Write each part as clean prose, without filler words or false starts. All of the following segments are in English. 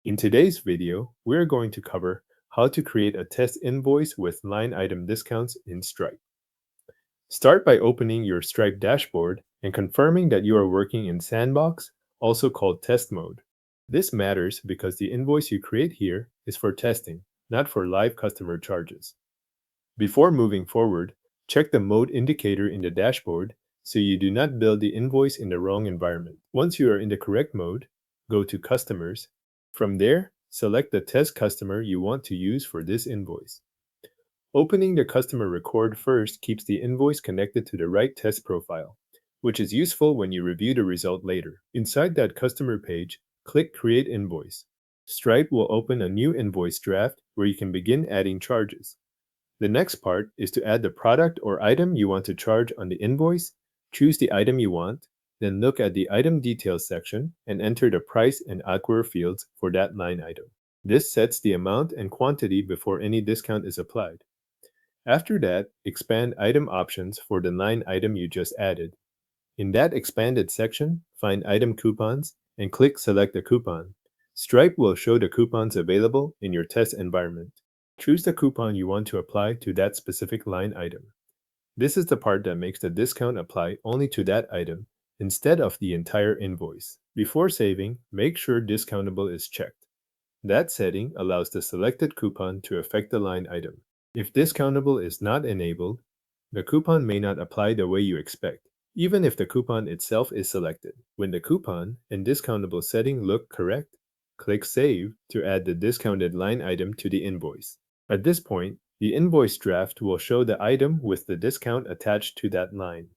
In today's video, we're going to cover how to create a test invoice with line item discounts in Stripe. Start by opening your Stripe dashboard and confirming that you are working in Sandbox, also called test mode. This matters because the invoice you create here is for testing, not for live customer charges. Before moving forward, check the mode indicator in the dashboard so you do not build the invoice in the wrong environment. Once you are in the correct mode, go to Customers. From there, select the test customer you want to use for this invoice. Opening the customer record first keeps the invoice connected to the right test profile, which is useful when you review the result later. Inside that customer page, click Create Invoice. Stripe will open a new invoice draft where you can begin adding charges. The next part is to add the product or item you want to charge on the invoice, choose the item you want, then look at the item details section and enter the price and acquire fields for that line item. This sets the amount and quantity before any discount is applied. After that, expand item options for the line item you just added. In that expanded section, find item coupons and click Select a coupon. Stripe will show the coupons available in your test environment. Choose the coupon you want to apply to that specific line item. This is the part that makes the discount apply only to that item instead of the entire invoice. Before saving, make sure discountable is checked. That setting allows the selected coupon to affect the line item. If discountable is not enabled, the coupon may not apply the way you expect, even if the coupon itself is selected. When the coupon and discountable setting look correct, click Save to add the discounted line item to the invoice. At this point, the invoice draft will show the item with the discount attached to that line.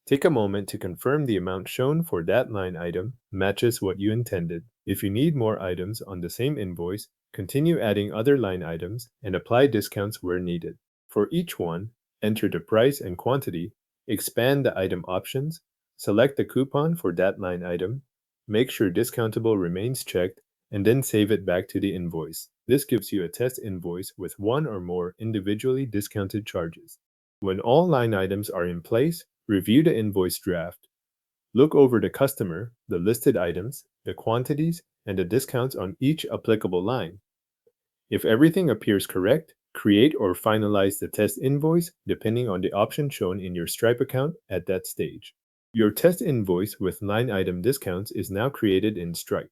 Take a moment to confirm the amount shown for that line item matches what you intended. If you need more items on the same invoice, continue adding other line items and apply discounts where needed. For each one, enter the price and quantity, expand the item options, select the coupon for that line item, make sure discountable remains checked, and then save it back to the invoice. This gives you a test invoice with one or more individually discounted charges. When all line items are in place, review the invoice draft. Look over the customer, the listed items, the quantities, and the discounts on each applicable line. If everything appears correct, create or finalize the test invoice depending on the option shown in your Stripe account at that stage. Your test invoice with line item discounts is now created in Stripe.